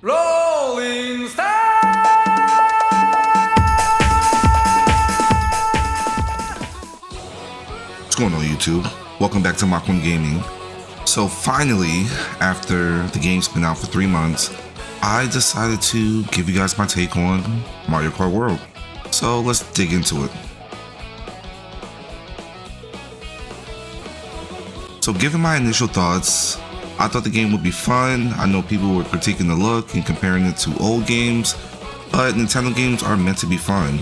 Rolling Star! What's going on, YouTube? Welcome back to Mach Gaming. So finally, after the game's been out for 3 months, I decided to give you guys my take on Mario Kart World. So let's dig into it. So given my initial thoughts, I thought the game would be fun. I know people were critiquing the look and comparing it to old games, but Nintendo games are meant to be fun.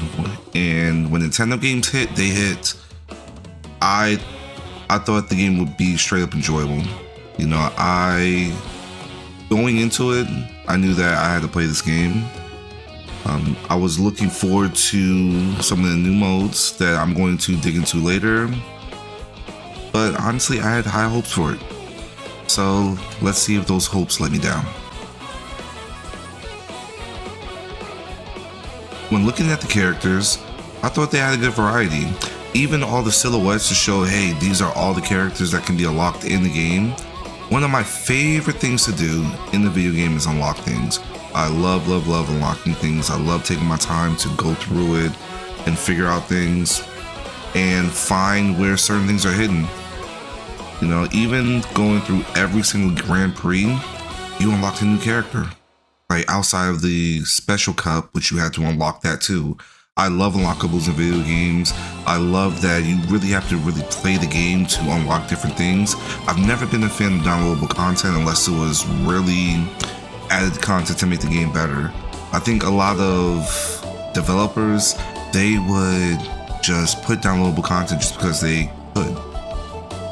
And when Nintendo games hit, they hit. I thought the game would be straight up enjoyable. You know, going into it, I knew that I had to play this game. I was looking forward to some of the new modes that I'm going to dig into later. But honestly, I had high hopes for it. So let's see if those hopes let me down. When looking at the characters, I thought they had a good variety. Even all the silhouettes to show, hey, these are all the characters that can be unlocked in the game. One of my favorite things to do in the video game is unlock things. I love unlocking things. I love taking my time to go through it and figure out things and find where certain things are hidden. You know, even going through every single Grand Prix, you unlock a new character. Like outside of the Special Cup, which you had to unlock that too. I love unlockables in video games. I love that you really have to really play the game to unlock different things. I've never been a fan of downloadable content unless it was really added content to make the game better. I think a lot of developers, they would just put downloadable content just because they could.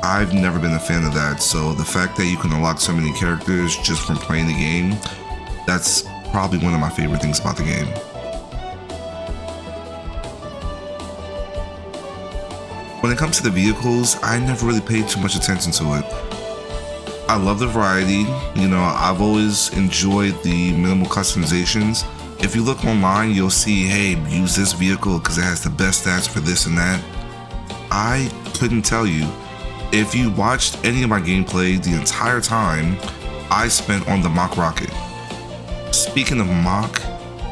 I've never been a fan of that, so the fact that you can unlock so many characters just from playing the game, that's probably one of my favorite things about the game. When it comes to the vehicles, I never really paid too much attention to it. I love the variety. You know, I've always enjoyed the minimal customizations. If you look online, you'll see, hey, use this vehicle because it has the best stats for this and that. I couldn't tell you. If you watched any of my gameplay, the entire time I spent on the Mach rocket. Speaking of Mach,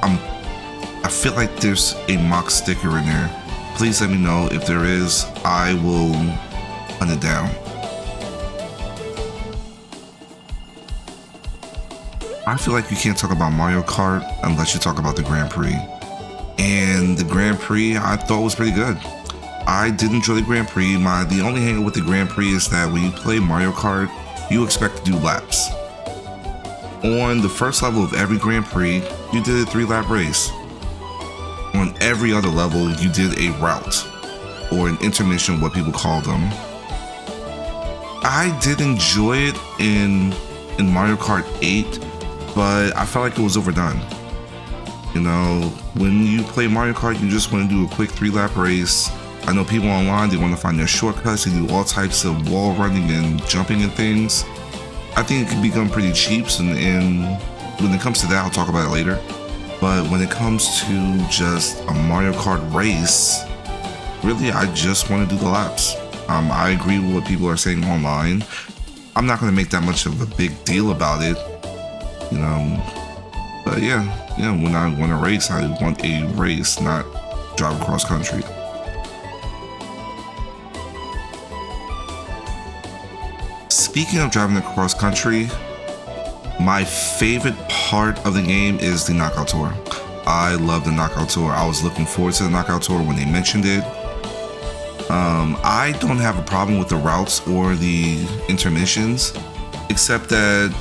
I feel like there's a Mach sticker in there. Please let me know if there is. I will hunt it down. I feel like you can't talk about Mario Kart unless you talk about the Grand Prix. And the Grand Prix I thought was pretty good. I did enjoy the Grand Prix. The only hang with the Grand Prix is that when you play Mario Kart, you expect to do laps. On the first level of every Grand Prix, you did a 3-lap race. On every other level, you did a route, or an intermission, what people call them. I did enjoy it in Mario Kart 8, but I felt like it was overdone. You know, when you play Mario Kart, you just want to do a quick 3-lap race. I know people online, they want to find their shortcuts, they do all types of wall running and jumping and things. I think it can become pretty cheap, and when it comes to that, I'll talk about it later. But when it comes to just a Mario Kart race, really, I just want to do the laps. I agree with what people are saying online. I'm not going to make that much of a big deal about it, you know. But yeah, when I want a race, I want a race, not drive across country. Speaking of driving across country, my favorite part of the game is the Knockout Tour. I love the Knockout Tour. I was looking forward to the Knockout Tour when they mentioned it. I don't have a problem with the routes or the intermissions, except that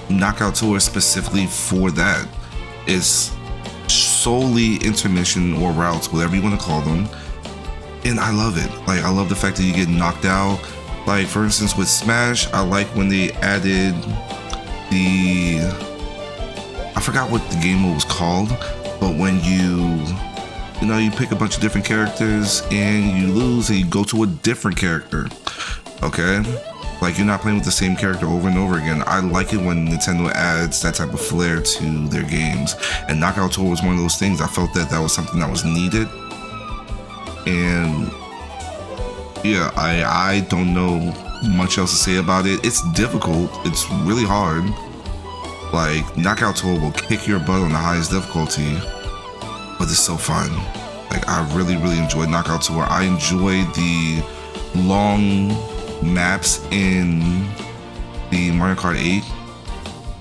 Knockout Tour specifically for that is solely intermission or routes, whatever you want to call them. And I love it. Like, I love the fact that you get knocked out. Like, for instance, with Smash, I like when they added I forgot what the game mode was called, but when you pick a bunch of different characters and you lose and you go to a different character, okay? Like, you're not playing with the same character over and over again. I like it when Nintendo adds that type of flair to their games, and Knockout Tour was one of those things. I felt that was something that was needed, and yeah, I don't know much else to say about it. It's difficult. It's really hard. Like, Knockout Tour will kick your butt on the highest difficulty, but it's so fun. Like, I really, really enjoyed Knockout Tour. I enjoyed the long maps in the Mario Kart 8.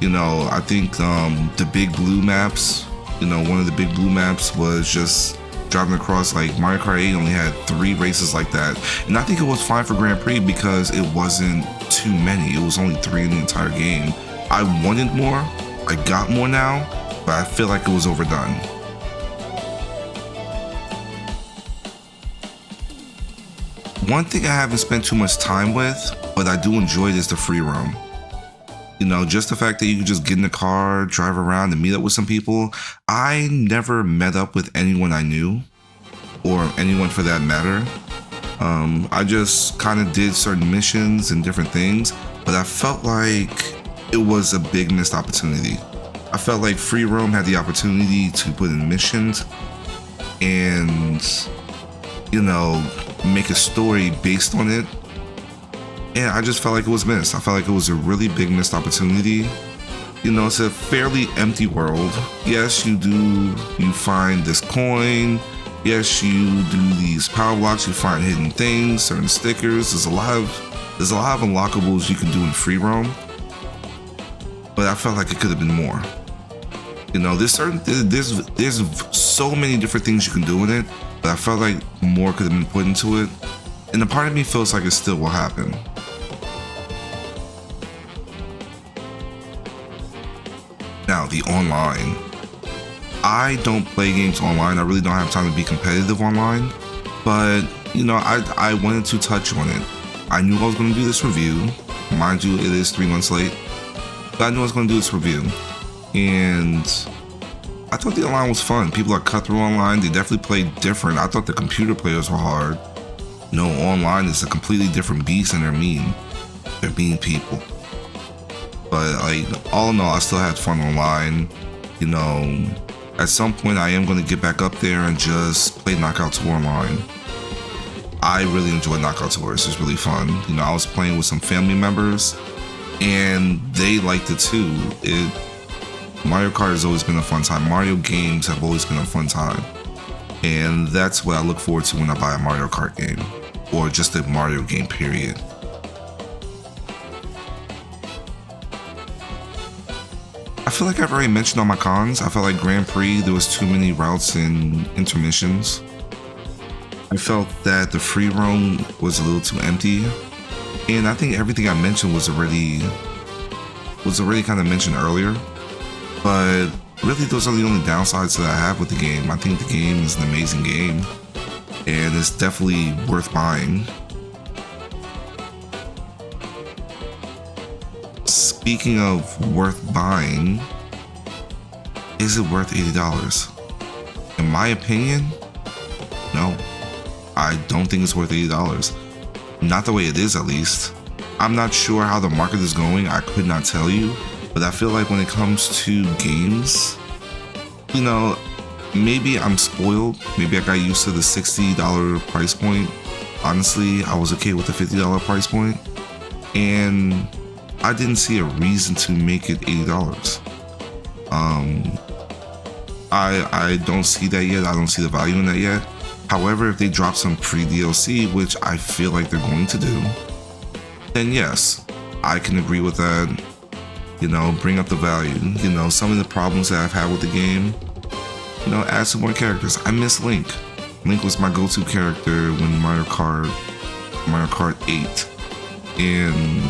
You know, I think the big blue maps, you know, one of the big blue maps was just driving across. Like, Mario Kart 8 only had 3 races like that. And I think it was fine for Grand Prix because it wasn't too many. It was only 3 in the entire game. I wanted more. I got more now, but I feel like it was overdone. One thing I haven't spent too much time with, but I do enjoy it, is the free roam. You know, just the fact that you can just get in the car, drive around, and meet up with some people. I never met up with anyone I knew, or anyone for that matter. I just kind of did certain missions and different things, but I felt like it was a big missed opportunity. I felt like free roam had the opportunity to put in missions and, you know, make a story based on it. And I just felt like it was missed. I felt like it was a really big missed opportunity. You know, it's a fairly empty world. Yes, you find this coin. Yes, you do these power blocks. You find hidden things, certain stickers. There's a lot of unlockables you can do in free roam. But I felt like it could have been more. You know, there's so many different things you can do with it, but I felt like more could have been put into it. And a part of me feels like it still will happen. Now, the online. I don't play games online. I really don't have time to be competitive online. But, you know, I wanted to touch on it. I knew I was going to do this review. Mind you, it is 3 months late. But I knew I was going to do this review. And I thought the online was fun. People are cut through online. They definitely play different. I thought the computer players were hard. No, online is a completely different beast, and they're mean. They're mean people. But, like, all in all, I still had fun online. You know, at some point I am going to get back up there and just play Knockout Tour online. I really enjoyed Knockout Tour. It's just really fun. You know, I was playing with some family members, and they liked it too. Mario Kart has always been a fun time. Mario games have always been a fun time. And that's what I look forward to when I buy a Mario Kart game, or just a Mario game, period. I feel like I've already mentioned all my cons. I felt like Grand Prix, there was too many routes and intermissions. I felt that the free roam was a little too empty. And I think everything I mentioned was already kind of mentioned earlier. But really, those are the only downsides that I have with the game. I think the game is an amazing game, and it's definitely worth buying. Speaking of worth buying, is it worth $80? In my opinion, no. I don't think it's worth $80. Not the way it is, at least. I'm not sure how the market is going. I could not tell you. But I feel like when it comes to games, you know, maybe I'm spoiled. Maybe I got used to the $60 price point. Honestly, I was okay with the $50 price point. And I didn't see a reason to make it $80. I don't see that yet. I don't see the value in that yet. However, if they drop some pre-DLC, which I feel like they're going to do, then yes, I can agree with that. You know, bring up the value. You know, some of the problems that I've had with the game, you know, add some more characters. I miss Link. Link was my go-to character when Mario Kart 8. And,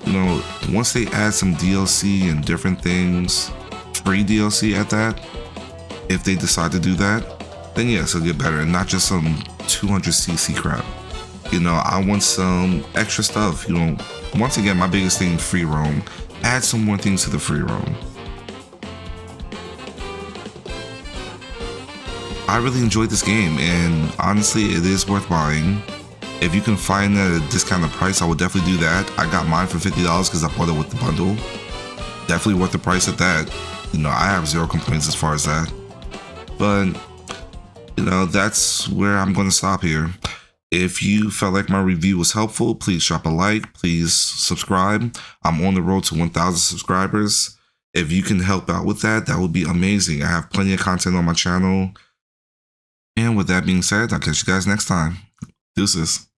you know, once they add some DLC and different things, free DLC at that, if they decide to do that, then yes, it'll get better, and not just some 200cc crap. You know, I want some extra stuff. You know, once again, my biggest thing, free roam. Add some more things to the free roam. I really enjoyed this game, and honestly, it is worth buying. If you can find it at a discounted price, I would definitely do that. I got mine for $50 because I bought it with the bundle. Definitely worth the price at that. You know, I have zero complaints as far as that. But, you know, that's where I'm going to stop here. If you felt like my review was helpful, please drop a like, please subscribe. I'm on the road to 1,000 subscribers. If you can help out with that, that would be amazing. I have plenty of content on my channel. And with that being said, I'll catch you guys next time. Deuces.